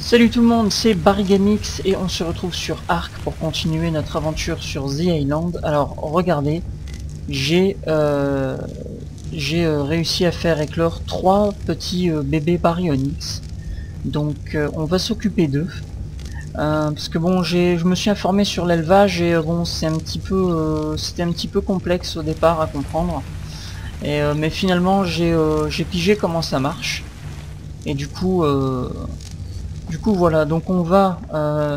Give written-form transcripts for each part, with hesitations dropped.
Salut tout le monde, c'est Barrygamix et on se retrouve sur Ark pour continuer notre aventure sur The Island. Alors regardez, j'ai réussi à faire éclore 3 petits bébés baryonyx. Donc on va s'occuper d'eux. Parce que bon, je me suis informé sur l'élevage et bon, c'était un petit peu complexe au départ à comprendre. Mais finalement j'ai pigé comment ça marche. Et du coup voilà, donc on va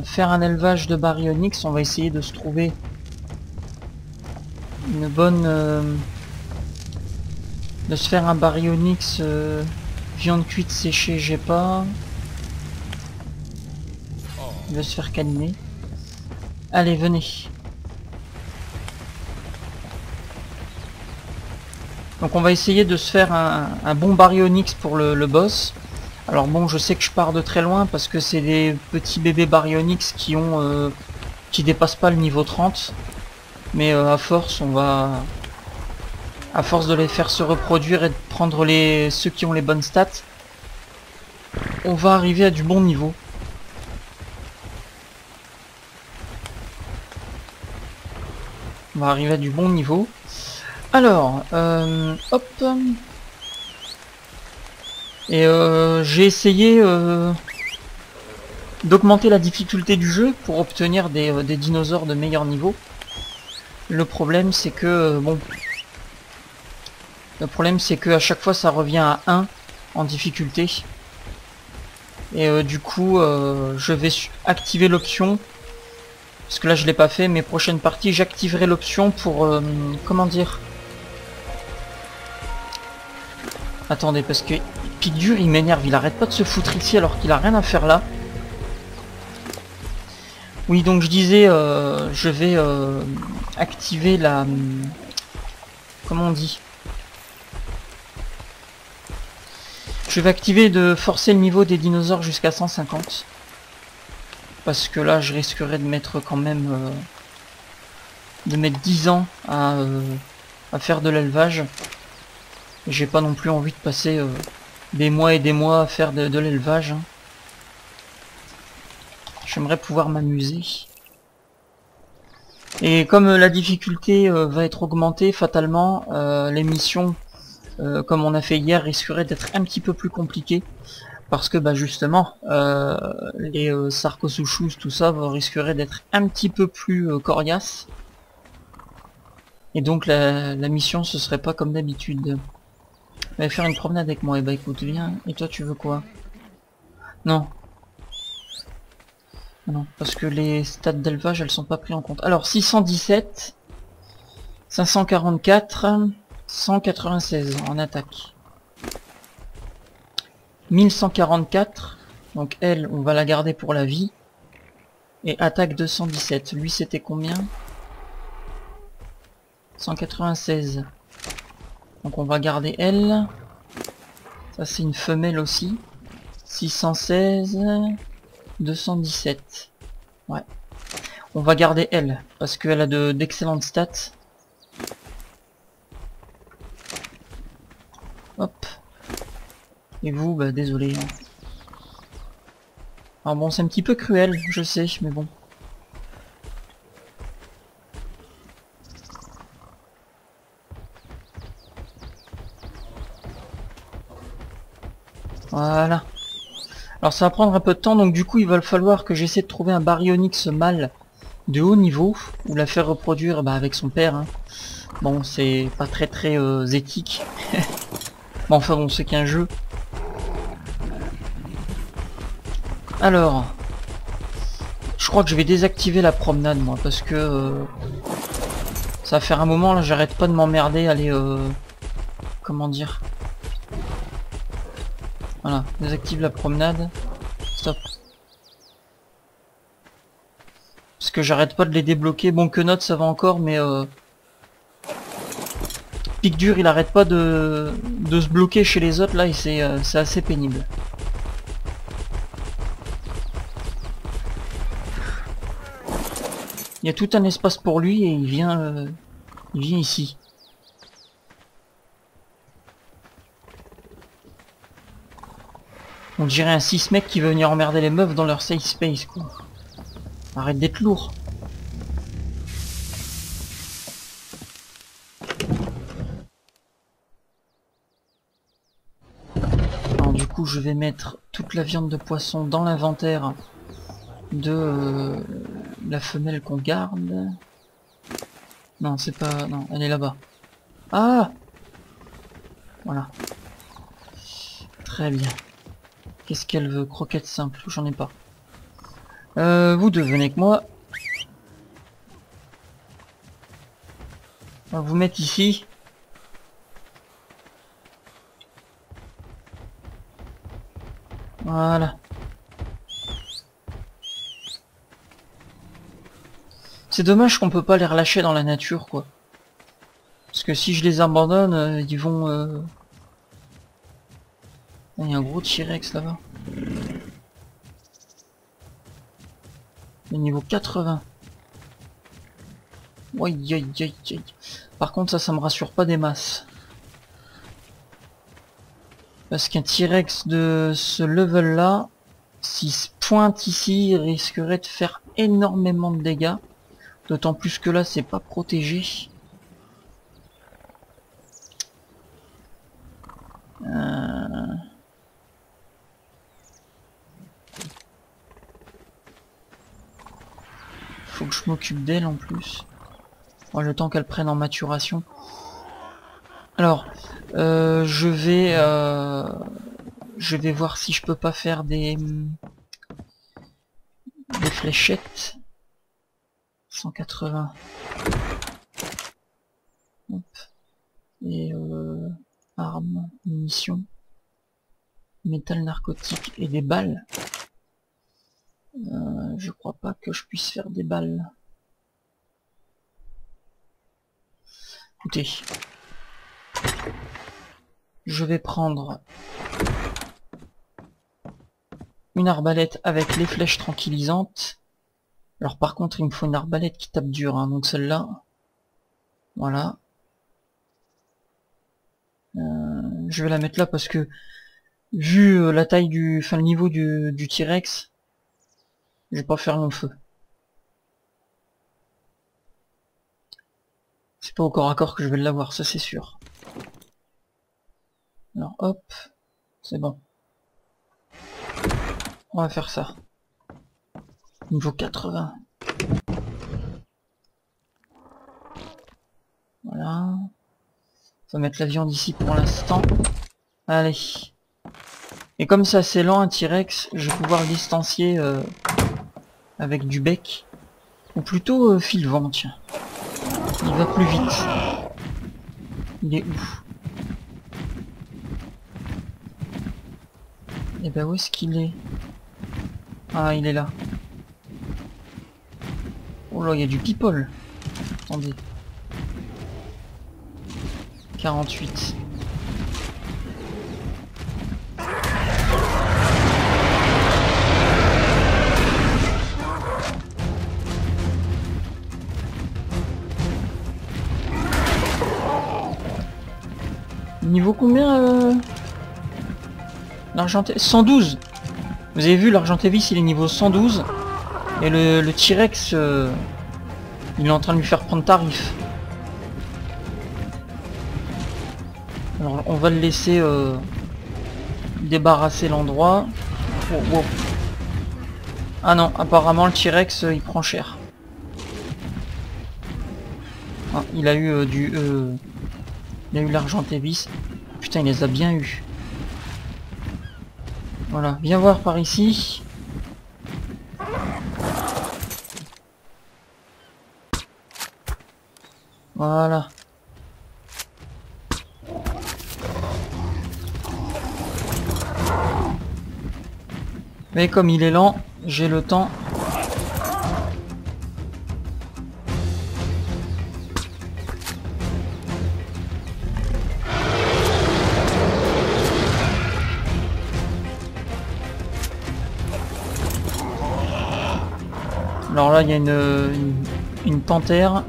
faire un élevage de baryonyx. On va essayer de se trouver une bonne... de se faire un baryonyx viande cuite séchée, j'ai pas. Il va se faire câliner. Allez, venez. Donc on va essayer de se faire un bon baryonyx pour le boss. Alors bon, je sais que je pars de très loin parce que c'est des petits bébés baryonyx qui dépassent pas le niveau 30. Mais à force, à force de les faire se reproduire et de prendre ceux qui ont les bonnes stats, on va arriver à du bon niveau. On va arriver à du bon niveau. Alors, hop. Et j'ai essayé d'augmenter la difficulté du jeu pour obtenir des dinosaures de meilleur niveau. Le problème c'est que bon, le problème c'est que à chaque fois ça revient à 1 en difficulté. Et du coup je vais activer l'option, parce que là je l'ai pas fait. Mes prochaines parties j'activerai l'option pour comment dire, attendez, parce que Pic dur il m'énerve, il arrête pas de se foutre ici alors qu'il a rien à faire là. Oui, donc je disais, je vais activer la... comment on dit? Je vais activer de forcer le niveau des dinosaures jusqu'à 150. Parce que là, je risquerais de mettre quand même... de mettre 10 ans à faire de l'élevage. J'ai pas non plus envie de passer des mois et des mois à faire de l'élevage. J'aimerais pouvoir m'amuser. Et comme la difficulté va être augmentée, fatalement, les missions, comme on a fait hier, risqueraient d'être un petit peu plus compliquées. Parce que bah justement, les Sarcosuchus, tout ça, risquerait d'être un petit peu plus coriace. Et donc la mission, ce serait pas comme d'habitude. On va faire une promenade avec moi. Et bah écoute, viens. Et toi, tu veux quoi? Non. Non, parce que les stats d'élevage, elles sont pas prises en compte. Alors, 617, 544, 196 en attaque. 1144, donc elle, on va la garder pour la vie. Et attaque 217. Lui, c'était combien? 196. Donc on va garder elle. Ça, c'est une femelle aussi. 616... 217. Ouais. On va garder elle, parce qu'elle a d'excellentes stats. Hop. Et vous, bah désolé. Alors bon, c'est un petit peu cruel, je sais, mais bon. Voilà. Alors ça va prendre un peu de temps, donc du coup il va falloir que j'essaie de trouver un baryonyx mâle de haut niveau, ou la faire reproduire bah, avec son père. Hein. Bon, c'est pas très éthique. Bon, enfin bon, c'est qu'un jeu. Alors, je crois que je vais désactiver la promenade moi, parce que ça va faire un moment là, j'arrête pas de m'emmerder, aller comment dire. Voilà, désactive la promenade. Stop. Parce que j'arrête pas de les débloquer. Bon, que note ça va encore, mais Pic dur il arrête pas de se bloquer chez les autres là, et c'est assez pénible. Il y a tout un espace pour lui et il vient ici. On dirait un 6 mec qui veut venir emmerder les meufs dans leur safe space, quoi. Arrête d'être lourd. Alors du coup, je vais mettre toute la viande de poisson dans l'inventaire de la femelle qu'on garde. Non, c'est pas... Non, elle est là-bas. Ah! Voilà. Très bien. Qu'est-ce qu'elle veut? Croquette simple, j'en ai pas. Vous deux, venez avec moi. On va vous mettre ici. Voilà. C'est dommage qu'on peut pas les relâcher dans la nature, quoi. Parce que si je les abandonne, ils vont... Il y a un gros T-Rex là-bas. Le niveau 80. Aïe aïe aïe aïe. Par contre ça me rassure pas des masses. Parce qu'un T-Rex de ce level là, s'il se pointe ici, il risquerait de faire énormément de dégâts. D'autant plus que là c'est pas protégé. Faut que je m'occupe d'elle en plus. Bon, le temps qu'elle prenne en maturation. Alors, je vais voir si je peux pas faire des fléchettes. 180. Hop. Et armes, munitions, métal narcotique et des balles. Je crois pas que je puisse faire des balles. Écoutez, je vais prendre une arbalète avec les flèches tranquillisantes. Alors par contre il me faut une arbalète qui tape dur, hein, donc celle-là. Voilà. Je vais la mettre là parce que vu la taille le niveau du T-Rex, je vais pas faire long feu. C'est pas au corps à corps que je vais l'avoir, ça c'est sûr. Alors hop, c'est bon. On va faire ça. Niveau 80. Voilà. On va mettre la viande ici pour l'instant. Allez. Et comme c'est assez lent un T-Rex, je vais pouvoir le distancier avec du bec. Ou plutôt fil vent, tiens. Il va plus vite. Il est où? Et ben où est-ce qu'il est? Ah, il est là. Oh là, il y a du people. Attendez. 48. Niveau combien l'argenté 112. Vous avez vu, l'argentévis il est niveau 112. Et le T-Rex il est en train de lui faire prendre tarif. Alors on va le laisser débarrasser l'endroit. Oh, wow. Ah non, apparemment le T-Rex il prend cher. Ah, il a eu il a eu l'argentévis. Putain, il les a bien eu. Voilà, viens voir par ici. Voilà. Mais comme il est lent, j'ai le temps. Alors là, il y a une panthère.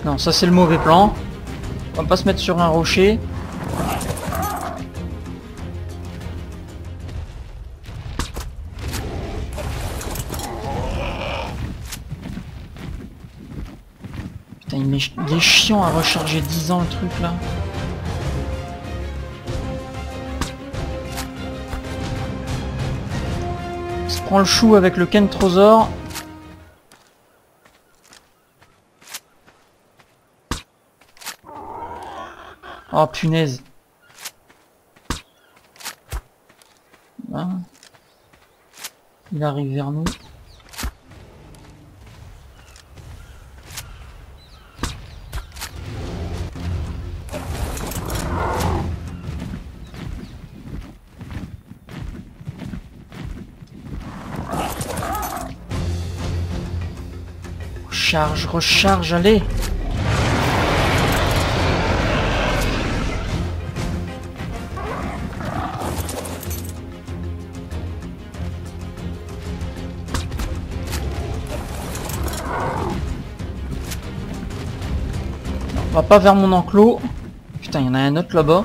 Non, ça c'est le mauvais plan. On va pas se mettre sur un rocher. Putain, il est chiant à recharger 10 ans le truc là. Il se prend le chou avec le Kentrosaur. Oh punaise. Ah. Il arrive vers nous. Recharge, recharge, allez. On va pas vers mon enclos. Putain, il y en a un autre là-bas.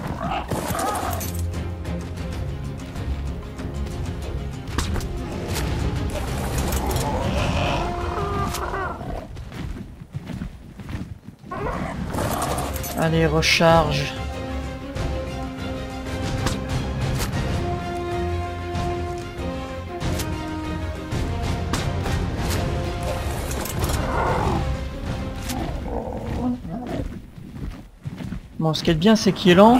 Allez, recharge. Bon, ce qui est bien, c'est qu'il est lent.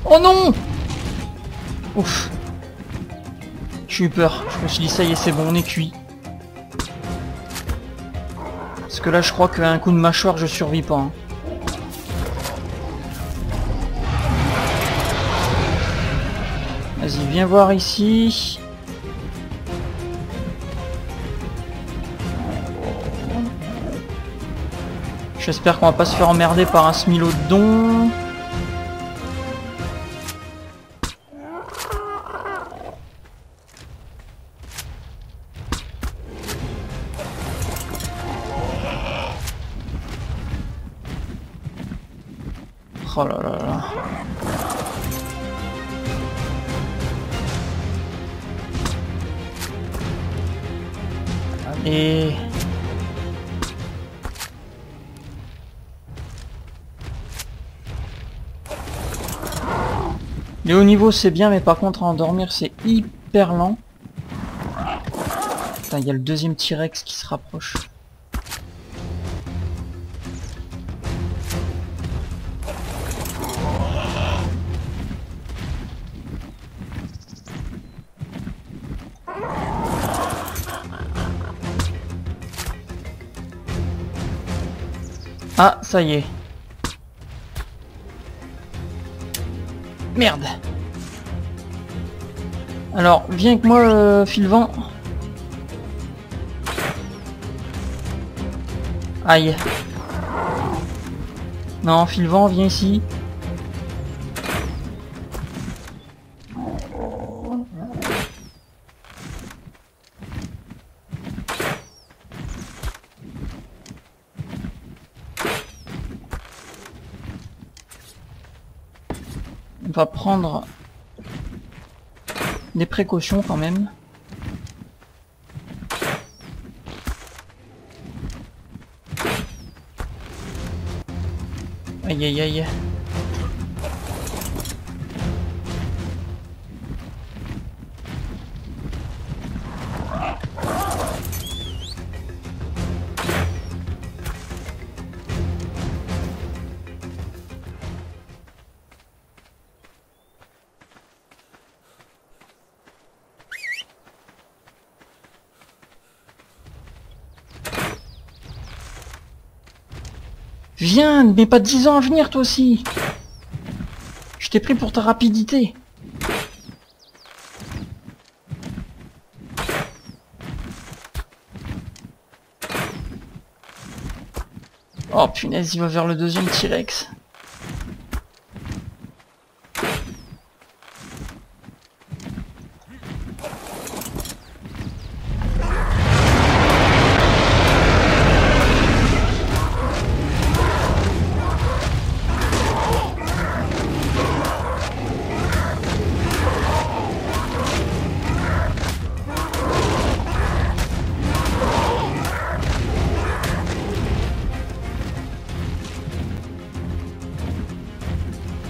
Oh non! Ouf. J'ai eu peur. Je me suis dit, ça y est, c'est bon, on est cuit. Parce que là, je crois qu'à un coup de mâchoire, je survis pas. Hein. Vas-y, viens voir ici. J'espère qu'on va pas se faire emmerder par un smilodon. Oh là là là. Allez. Les hauts niveaux c'est bien, mais par contre à endormir c'est hyper lent. Putain, il y a le deuxième T-Rex qui se rapproche. Ah, ça y est. Merde. Alors, viens avec moi, Filvent. Aïe. Non, Filvent, viens ici. On va prendre des précautions quand même. Aïe aïe aïe. Viens, ne mets pas 10 ans à venir toi aussi. Je t'ai pris pour ta rapidité. Oh punaise, il va vers le deuxième T-Rex.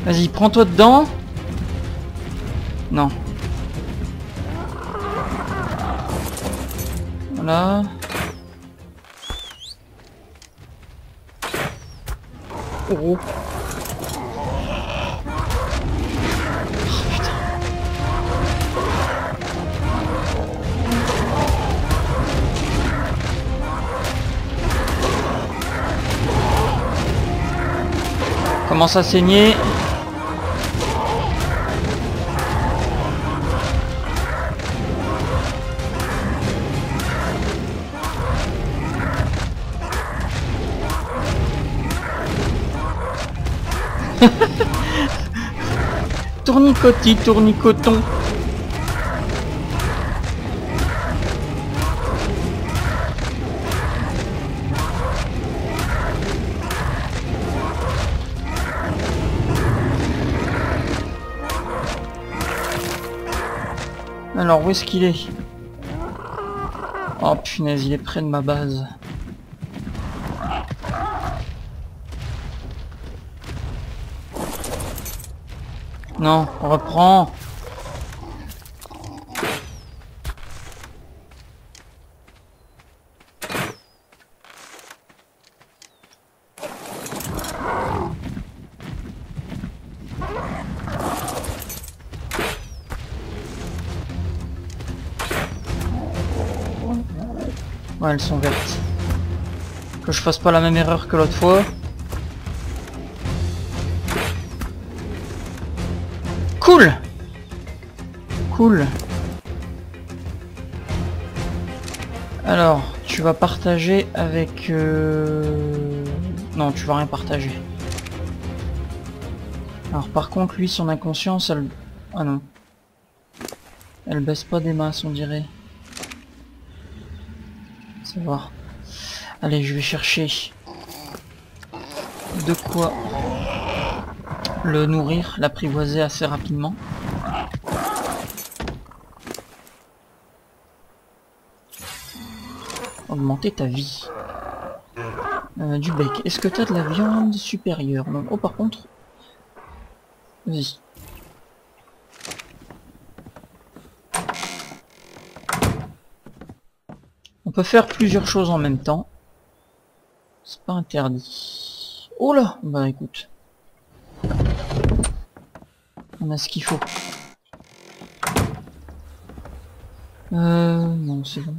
Vas-y, prends-toi dedans. Non. Voilà. Oh. Commence à saigner. Tournicoti, tournicoton. Alors, où est-ce qu'il est? Oh punaise, il est près de ma base. Non, reprends. Ouais, elles sont vertes. Que je fasse pas la même erreur que l'autre fois. Cool. Cool. Alors, tu vas partager avec... Non, tu vas rien partager. Alors par contre, lui, son inconscience, elle... Ah non. Elle baisse pas des masses, on dirait. Ça va. Allez, je vais chercher de quoi le nourrir, l'apprivoiser assez rapidement. Augmenter ta vie. Du bec. Est-ce que tu as de la viande supérieure? Non. Oh, par contre... Vas-y. On peut faire plusieurs choses en même temps. C'est pas interdit. Oh là! Bah écoute. On a ce qu'il faut. Non, c'est bon.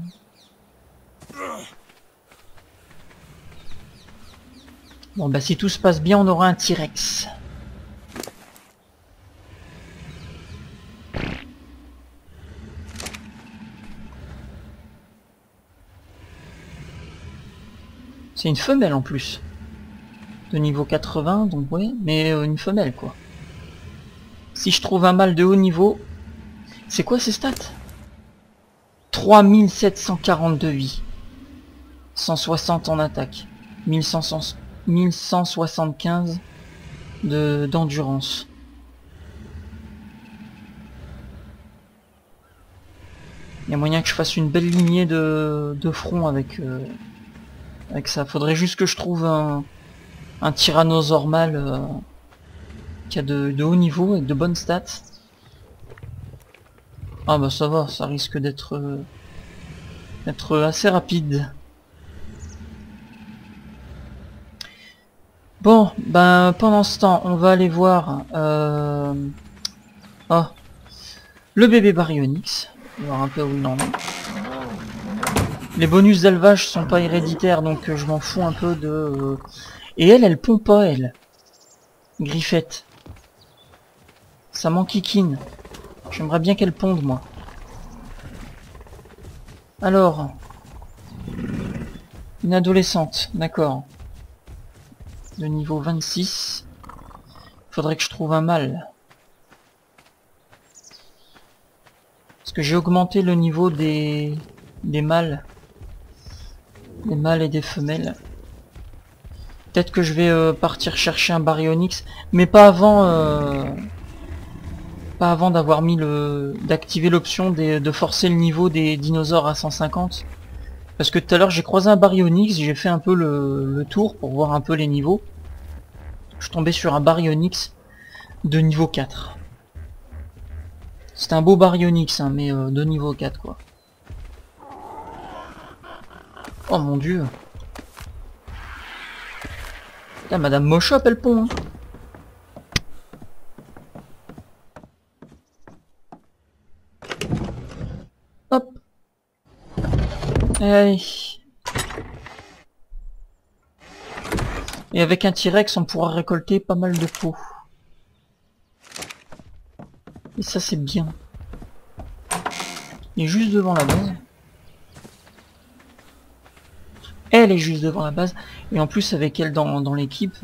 Bon bah si tout se passe bien, on aura un T-Rex. C'est une femelle en plus. De niveau 80, donc ouais, mais une femelle quoi. Si je trouve un mâle de haut niveau... C'est quoi ces stats? 3742 vies. 160 en attaque. 1175 d'endurance. Il y a moyen que je fasse une belle lignée de front avec ça. Faudrait juste que je trouve un tyrannosaure mâle qui a de haut niveau avec de bonnes stats. Ah bah ça va, ça risque d'être assez rapide. Bon, ben pendant ce temps, on va aller voir le bébé Baryonyx. On va voir un peu où il en est. Les bonus d'élevage sont pas héréditaires, donc je m'en fous un peu de... Et elle pond pas, elle. Griffette. Ça m'enquiquine. J'aimerais bien qu'elle ponde, moi. Alors... Une adolescente, d'accord. De niveau 26. Faudrait que je trouve un mâle. Parce que j'ai augmenté le niveau des mâles. Des mâles et des femelles. Peut-être que je vais partir chercher un Baryonyx, mais pas avant d'avoir mis d'activer l'option de forcer le niveau des dinosaures à 150. Parce que tout à l'heure j'ai croisé un Baryonyx, j'ai fait un peu le tour pour voir un peu les niveaux. Je suis tombé sur un Baryonyx de niveau 4. C'est un beau baryonyx, hein, mais de niveau 4 quoi. Oh mon dieu. Putain, Madame Mochop elle pond. Hein. Hop. Allez. Et avec un T-Rex on pourra récolter pas mal de peau. Et ça c'est bien. Il est juste devant la base. Elle est juste devant la base. Et en plus avec elle dans l'équipe,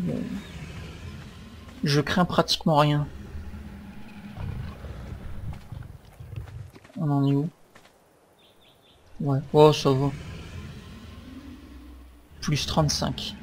je crains pratiquement rien. On en est où? Ouais, oh ça va. Plus 35.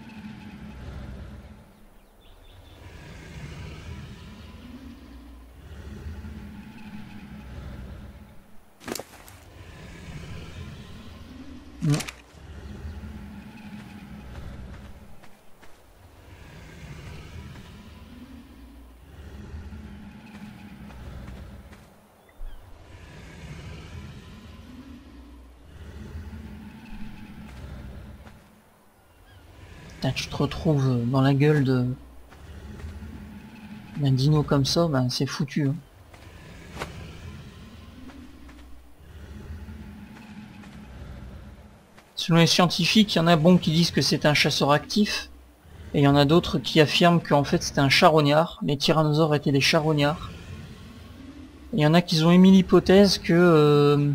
Putain, tu te retrouves dans la gueule d'un dino comme ça, ben c'est foutu. Hein. Selon les scientifiques, il y en a bon qui disent que c'est un chasseur actif, et il y en a d'autres qui affirment qu'en fait c'était un charognard. Les tyrannosaures étaient des charognards. Et il y en a qui ont émis l'hypothèse que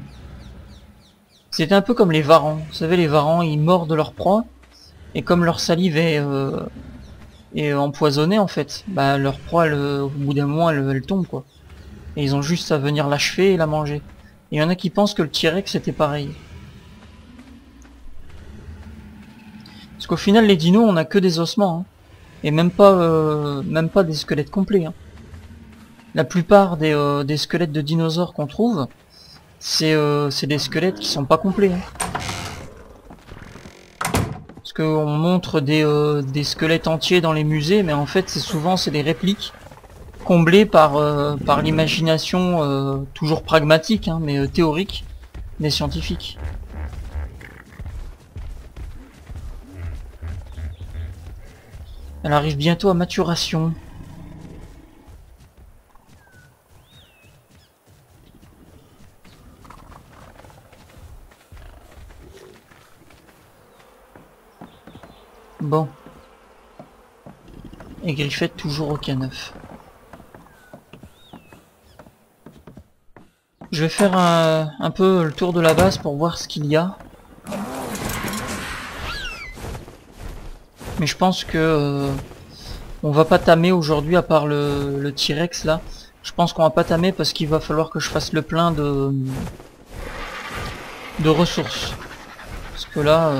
c'était un peu comme les varans. Vous savez, les varans, ils mordent leur proie. Et comme leur salive est empoisonnée en fait, bah leur proie, au bout d'un moment, elle tombe quoi. Et ils ont juste à venir l'achever et la manger. Et il y en a qui pensent que le T-Rex c'était pareil. Parce qu'au final les dinos on a que des ossements. Hein. Et même pas des squelettes complets. Hein. La plupart des squelettes de dinosaures qu'on trouve, c'est des squelettes qui sont pas complets. Hein. Qu'on montre des squelettes entiers dans les musées, mais en fait c'est souvent des répliques comblées par l'imagination toujours pragmatique, hein, mais théorique des scientifiques. Elle arrive bientôt à maturation. Bon. Et Griffette toujours au K9. Je vais faire un peu le tour de la base pour voir ce qu'il y a. Mais je pense que on va pas tamer aujourd'hui à part le T-Rex là. Je pense qu'on va pas tamer parce qu'il va falloir que je fasse le plein de ressources. Parce que là...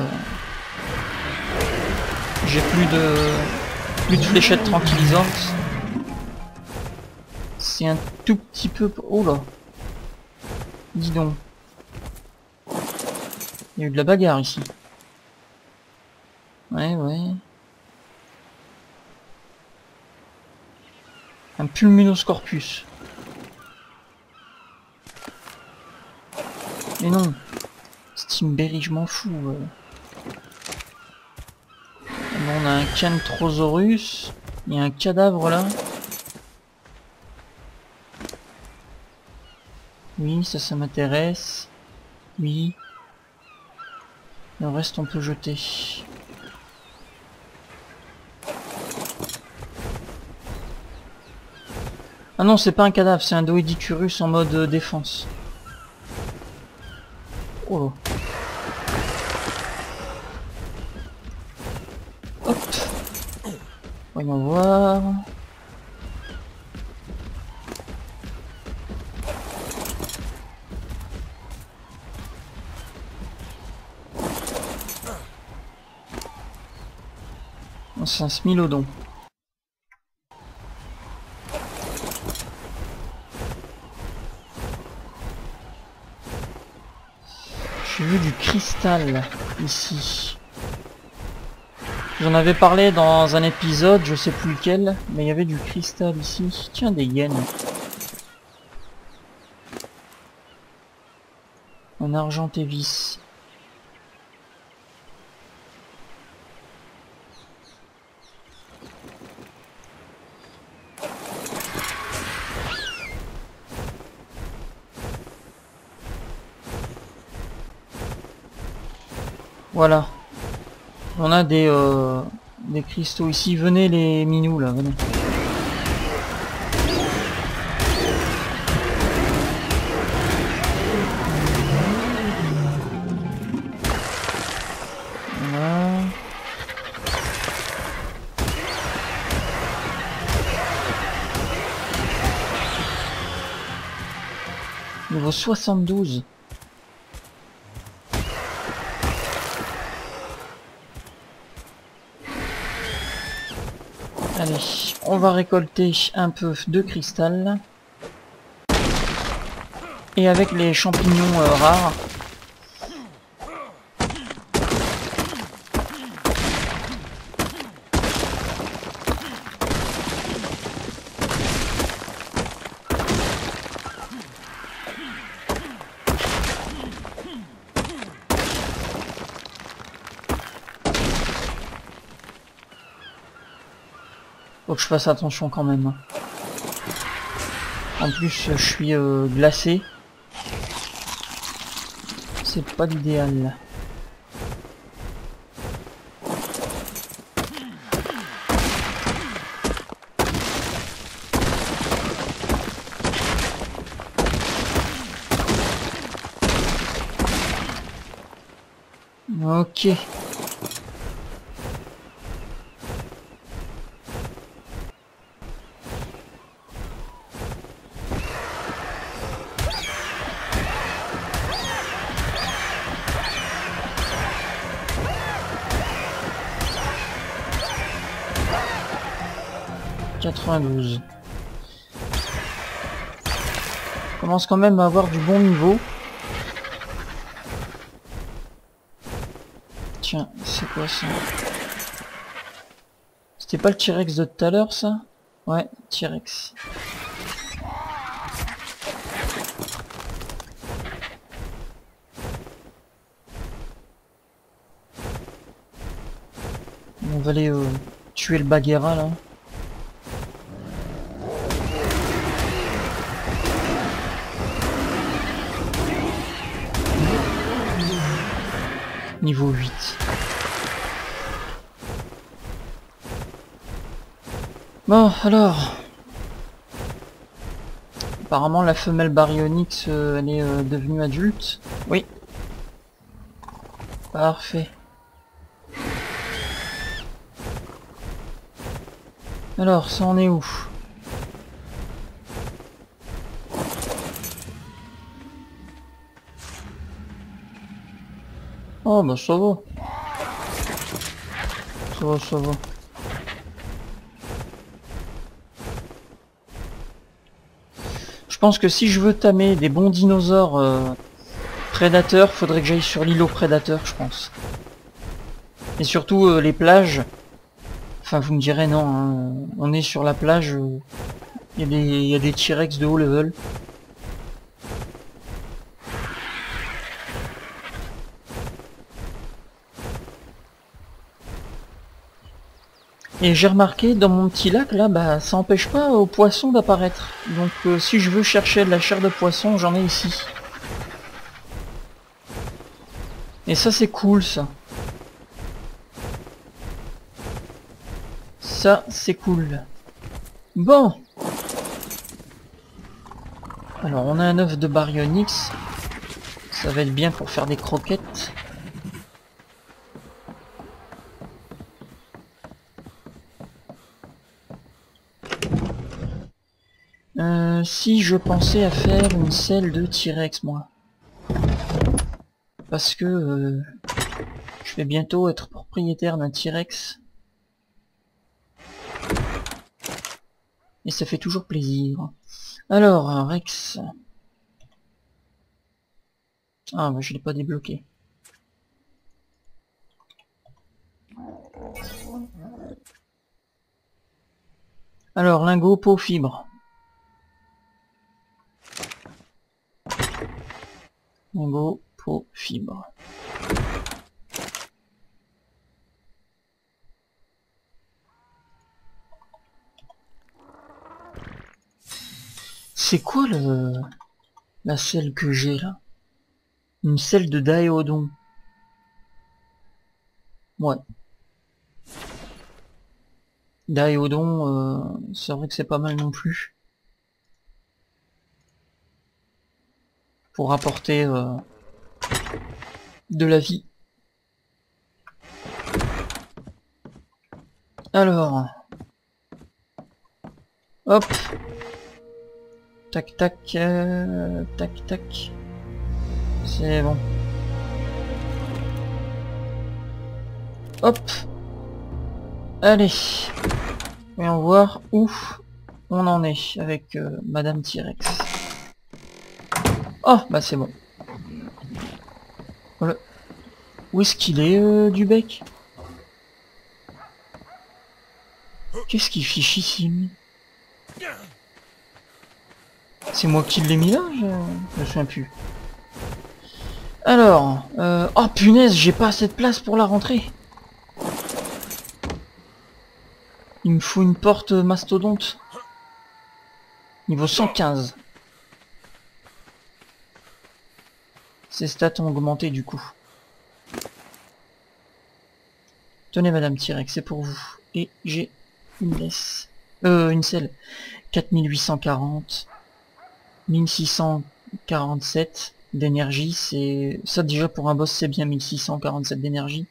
j'ai plus de fléchettes tranquillisantes. C'est un tout petit peu... Oh là. Dis donc. Il y a eu de la bagarre ici. Ouais. Un pulmonoscorpus. Mais non. Steamberry, je m'en fous. On a un Cantrosaurus. Il y a un cadavre là. Oui, ça m'intéresse. Oui. Le reste on peut jeter. Ah non, c'est pas un cadavre, c'est un Doedicurus en mode défense. Oh là. Hop. Voyons voir. C'est un Smilodon. J'ai vu du cristal ici. J'en avais parlé dans un épisode, je sais plus lequel, mais il y avait du cristal ici. Tiens, des yens. En argent et vis. Voilà. On a des cristaux ici. Venez les minous là, venez. Voilà. Niveau 72. Allez, on va récolter un peu de cristal. Et avec les champignons rares. Faut que je fasse attention quand même. En plus, je suis glacé. C'est pas l'idéal. Ok. ...92. Je commence quand même à avoir du bon niveau. Tiens, c'est quoi ça? C'était pas le T-Rex de tout à l'heure ça? Ouais, T-Rex. On va aller tuer le Bagheera là. Niveau 8. Bon, alors... Apparemment la femelle Baryonyx, elle est devenue adulte. Oui. Parfait. Alors, ça en est où? Oh bah ça va. Ça va, ça va. Je pense que si je veux tamer des bons dinosaures prédateurs, faudrait que j'aille sur l'îlot prédateur, je pense. Et surtout les plages. Enfin, vous me direz non, hein, on est sur la plage, il y a des T-Rex de haut level. Et j'ai remarqué dans mon petit lac là, bah ça empêche pas aux poissons d'apparaître. Donc si je veux chercher de la chair de poisson, j'en ai ici. Et ça c'est cool ça. Ça c'est cool. Bon. Alors on a un œuf de Baryonyx. Ça va être bien pour faire des croquettes. Si je pensais à faire une selle de T-Rex moi. Parce que je vais bientôt être propriétaire d'un T-Rex. Et ça fait toujours plaisir. Alors, un Rex. Ah, bah, je l'ai pas débloqué. Alors, lingot, peau, fibre. Lingot, peau, fibre. C'est quoi la selle que j'ai là? Une selle de Daéodon. Ouais. Daéodon, c'est vrai que c'est pas mal non plus. Pour apporter de la vie. Alors. Hop. Tac tac. Tac tac. C'est bon. Hop. Allez. Voyons voir où on en est avec Madame T-Rex. Oh, bah c'est bon. Voilà. Où est-ce qu'il est, du bec? Qu'est-ce qu'il fiche ici, lui? C'est moi qui l'ai mis là? Je me souviens plus. Alors, oh punaise, j'ai pas assez de place pour la rentrée. Il me faut une porte mastodonte. Niveau 115. Ses stats ont augmenté du coup. Tenez Madame T-Rex, c'est pour vous. Et j'ai une laisse. Une selle. 4840. 1647 d'énergie. C'est ça déjà pour un boss c'est bien 1647 d'énergie.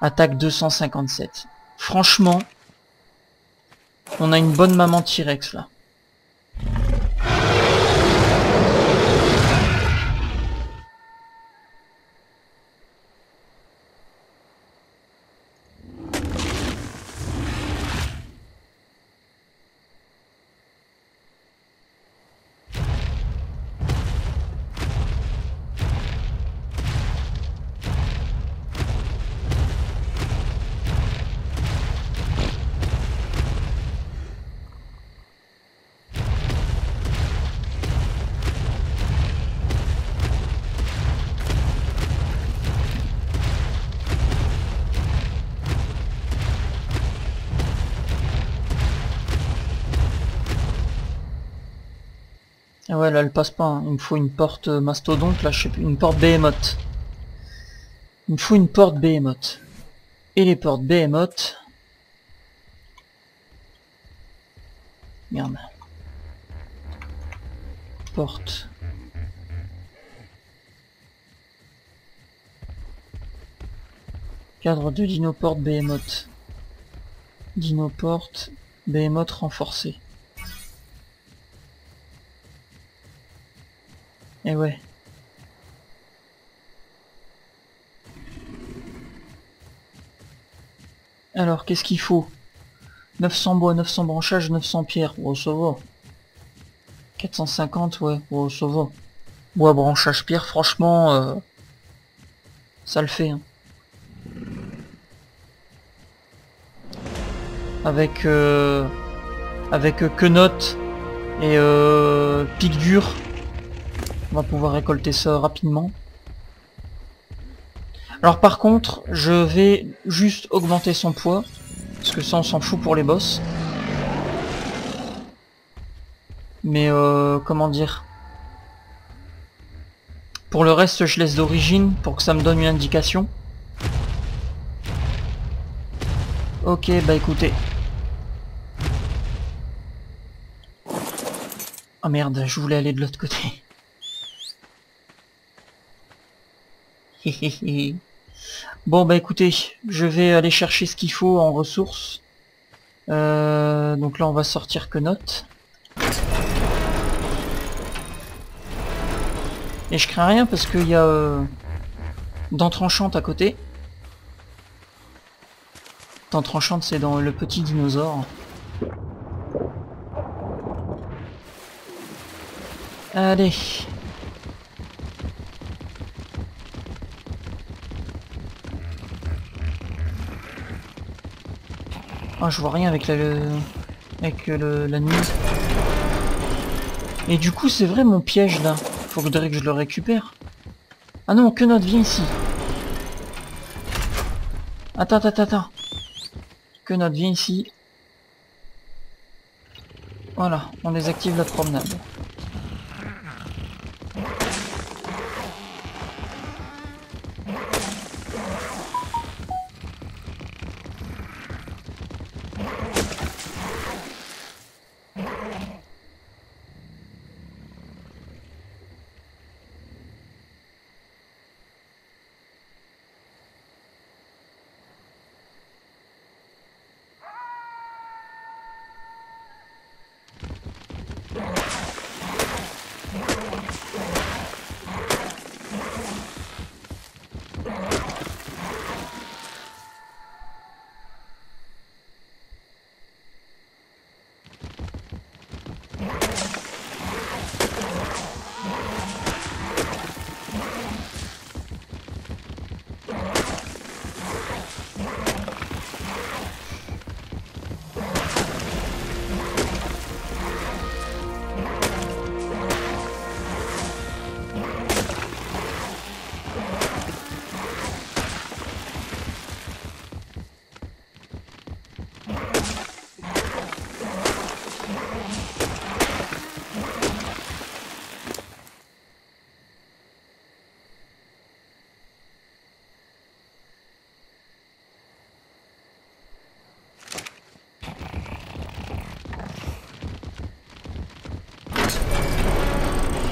Attaque 257. Franchement, on a une bonne maman T-Rex là. Ah ouais, là elle passe pas, hein. Il me faut une porte mastodonte, là je sais plus, une porte Behemoth. Il me faut une porte Behemoth. Et les portes Behemoth... Merde. Porte. Cadre de Dinoporte Behemoth. Dinoporte Behemoth renforcé. Et ouais. Alors, qu'est-ce qu'il faut? 900 bois, 900 branchages, 900 pierres. Oh, ça va. 450, ouais. Oh, ça va. Bois, branchage, pierre, franchement, ça le fait. Hein. Avec quenotte et pic dur, on va pouvoir récolter ça rapidement. Alors par contre, je vais juste augmenter son poids, parce que ça on s'en fout pour les boss. Mais comment dire, pour le reste je laisse d'origine pour que ça me donne une indication. Ok, bah écoutez. Oh merde, je voulais aller de l'autre côté. Bon bah écoutez, je vais aller chercher ce qu'il faut en ressources. Donc là on va sortir quenotte. Et je crains rien parce qu'il y a dent tranchante à côté. Dent tranchante c'est dans le petit dinosaure. Allez. Ah, je vois rien avec la nuit. Et du coup, c'est vrai mon piège là. Faudrait que je le récupère. Ah non, que notre vient ici. Attends. Que notre vient ici. Voilà, on désactive la promenade.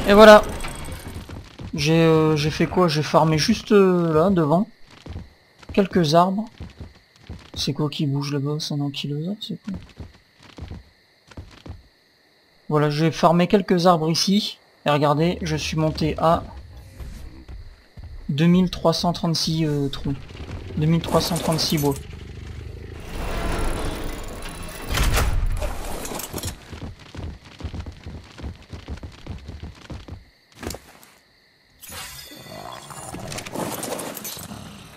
Et voilà. J'ai fait quoi? J'ai farmé juste là, devant. Quelques arbres. C'est quoi qui bouge là-bas? C'est un ankylosaure, c'est quoi? Voilà, j'ai farmé quelques arbres ici. Et regardez, je suis monté à 2336 trous. 2336 bois.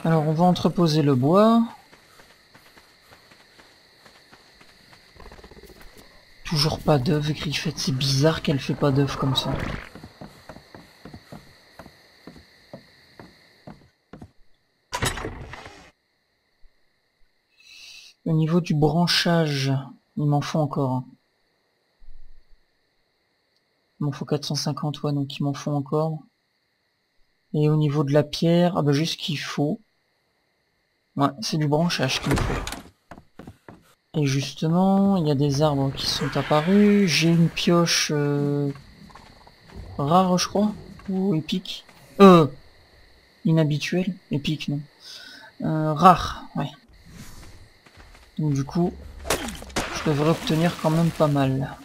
Alors on va entreposer le bois. Toujours pas d'œuf, Griffette. C'est bizarre qu'elle fait pas d'œuf comme ça. Au niveau du branchage, il m'en faut encore, hein. Il m'en faut 450, ouais, donc il m'en faut encore. Et au niveau de la pierre, ah bah juste ce qu'il faut. Ouais, c'est du branchage qu'il me faut. Et justement, il y a des arbres qui sont apparus. J'ai une pioche rare, je crois. Ou épique. Inhabituelle. Épique, non. Rare, ouais. Donc du coup, je devrais obtenir quand même pas mal.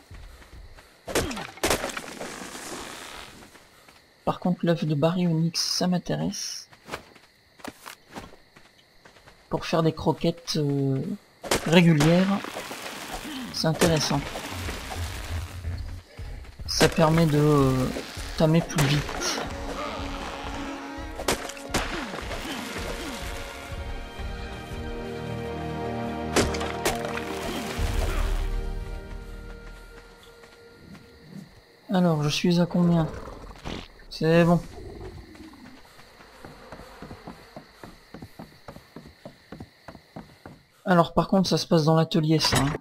Par contre, l'œuf de baryonyx, ça m'intéresse. Pour faire des croquettes régulières, c'est intéressant. Ça permet de tamer plus vite. Alors, je suis à combien? C'est bon. Alors, par contre, ça se passe dans l'atelier, ça. Hein.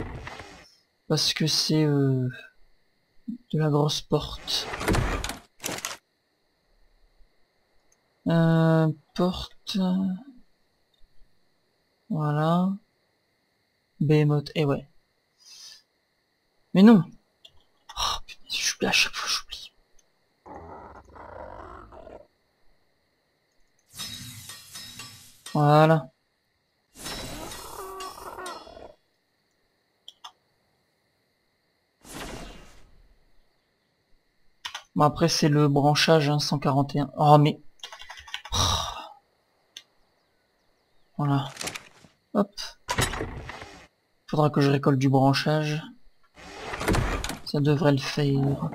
Parce que c'est de la grosse porte. Porte... Voilà. Behemoth, et ouais. Mais non. Oh, putain, j'oublie à chaque fois, j'oublie. Voilà. Bon, après, c'est le branchage, hein, 141. Oh, mais... Oh. Voilà. Hop. Faudra que je récolte du branchage. Ça devrait le faire.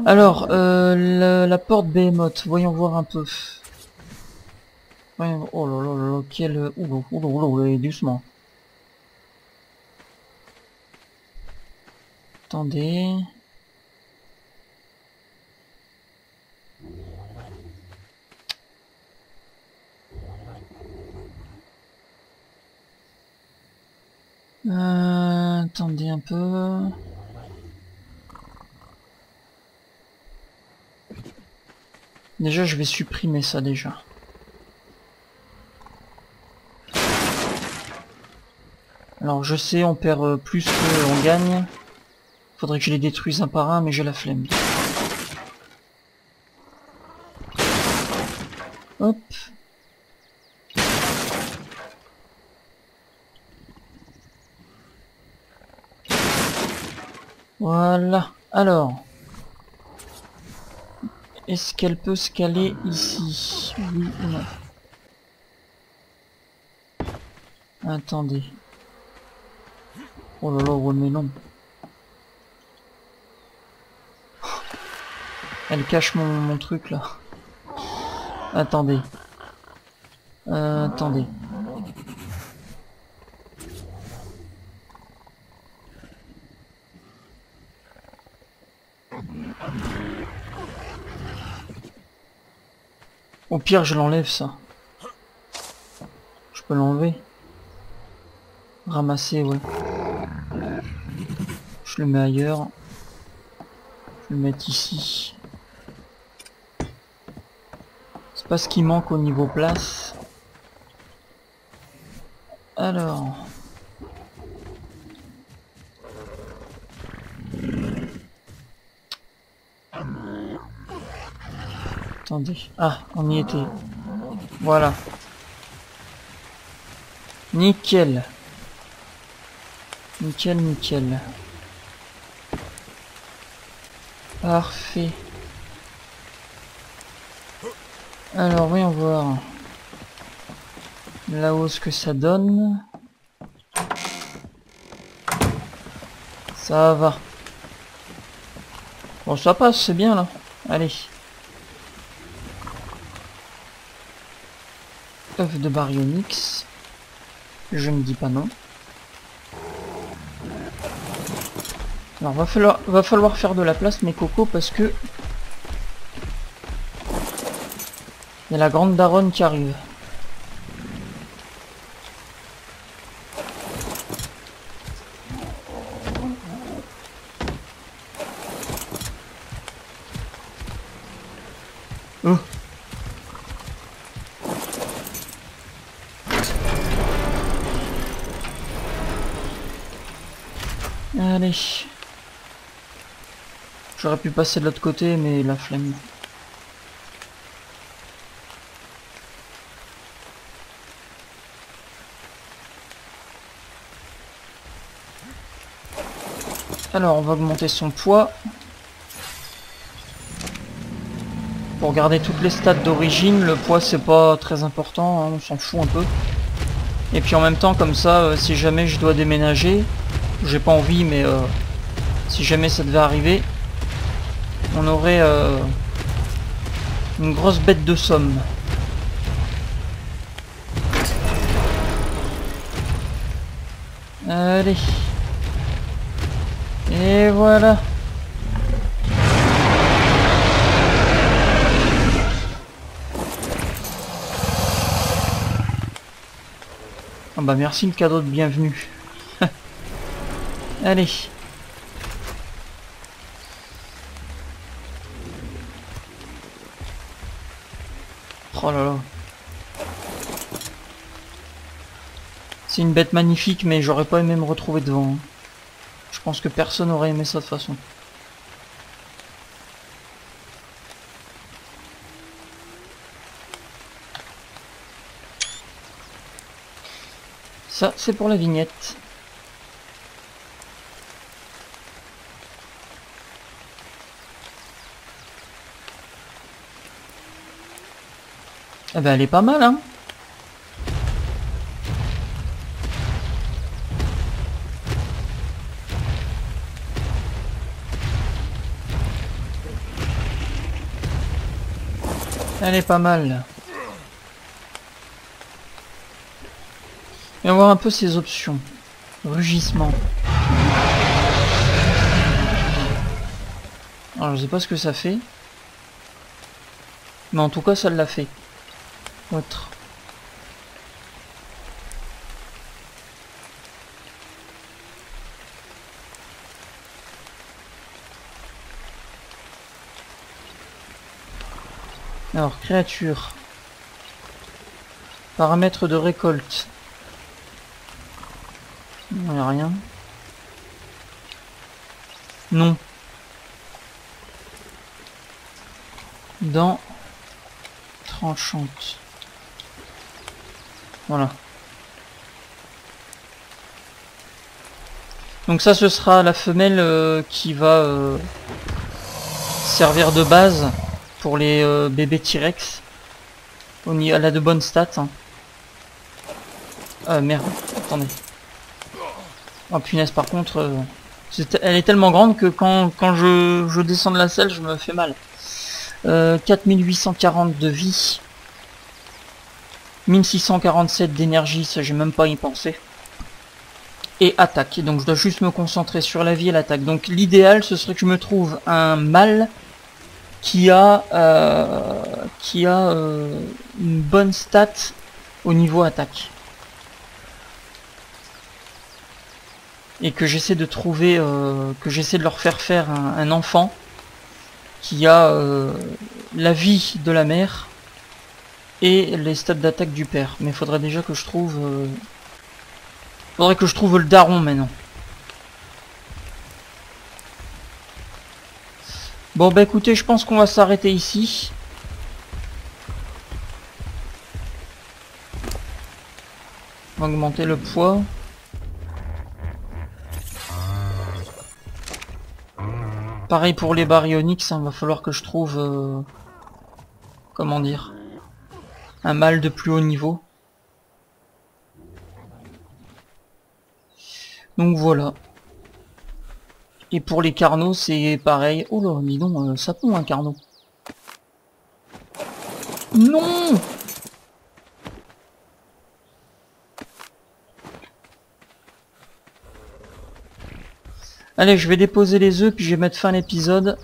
Alors, la porte Behemoth, voyons voir un peu. Voyons, oh là là là, quel... Ouh, doucement. Attendez. Attendez un peu. Déjà, je vais supprimer ça déjà. Alors, je sais, on perd plus qu'on gagne. Faudrait que je les détruise un par un, mais j'ai la flemme. Hop. Voilà. Alors. Est-ce qu'elle peut se caler ici? Oui ou non? Attendez. Oh là là, ouais mais non. Elle cache mon truc là. Attendez. Attendez. Au pire, je l'enlève ça. Je peux l'enlever. Ramasser, ouais. Je le mets ailleurs. Je vais le mettre ici. C'est pas ce qui manque au niveau place. Alors. Attendez. Ah, on y était. Voilà. Nickel. Nickel, nickel. Parfait. Alors, voyons voir. Là-haut, ce que ça donne. Ça va. Bon, ça passe, c'est bien, là. Allez. œuf de baryonyx. Je ne dis pas non. Alors va falloir faire de la place mes cocos parce que il y a la grande daronne qui arrive. Oh. Allez. J'aurais pu passer de l'autre côté, mais la flemme. Alors, on va augmenter son poids. Pour garder toutes les stats d'origine, le poids c'est pas très important, hein, on s'en fout un peu. Et puis en même temps, comme ça, si jamais je dois déménager, j'ai pas envie, mais si jamais ça devait arriver, on aurait une grosse bête de somme. Allez. Et voilà. Ah bah merci le cadeau de bienvenue. Allez. Oh là là. C'est une bête magnifique, mais j'aurais pas aimé me retrouver devant. Hein. Je pense que personne n'aurait aimé ça de toute façon. Ça, c'est pour la vignette. Eh ben, elle est pas mal, hein. Elle est pas mal. Et on va voir un peu ses options. Rugissement. Alors je sais pas ce que ça fait. Mais en tout cas ça l'a fait. Autre. Alors, créature. Paramètres de récolte. Il n'y a rien. Non. Dents tranchantes. Voilà. Donc ça, ce sera la femelle qui va servir de base pour les bébés T-Rex. Elle a de bonnes stats. Hein. Ah merde, attendez. Oh punaise, par contre, elle est tellement grande que quand je descends de la selle, je me fais mal. 4840 de vie. 1647 d'énergie, ça j'ai même pas y pensé. Et attaque, donc je dois juste me concentrer sur la vie et l'attaque. Donc l'idéal, ce serait que je me trouve un mâle qui a une bonne stat au niveau attaque. Et que j'essaie de trouver, que j'essaie de leur faire un enfant qui a la vie de la mère et les stats d'attaque du père. Mais il faudrait déjà que je trouve... faudrait que je trouve le daron maintenant. Bon bah écoutez, je pense qu'on va s'arrêter ici. On va augmenter le poids. Pareil pour les baryonyx, hein, va falloir que je trouve... comment dire, un mâle de plus haut niveau. Donc voilà. Et pour les carnaux, c'est pareil. Oh là, dis donc, ça pond un carnot. Non! Allez, je vais déposer les œufs, puis je vais mettre fin à l'épisode.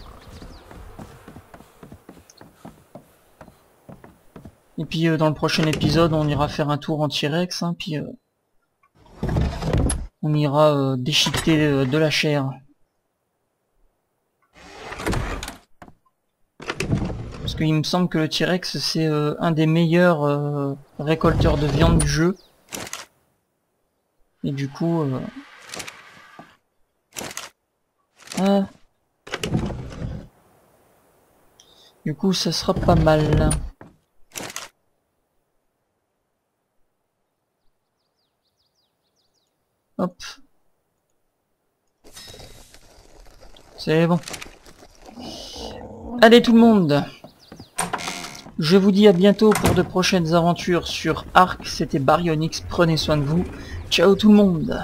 Et puis dans le prochain épisode, on ira faire un tour en T-Rex, hein, puis on ira déchiqueter de la chair. Parce qu'il me semble que le T-Rex, c'est un des meilleurs récolteurs de viande du jeu. Et du coup... ah. Du coup, ça sera pas mal. Hop. C'est bon. Allez tout le monde. Je vous dis à bientôt pour de prochaines aventures sur Ark. C'était Baryonyx. Prenez soin de vous. Ciao tout le monde.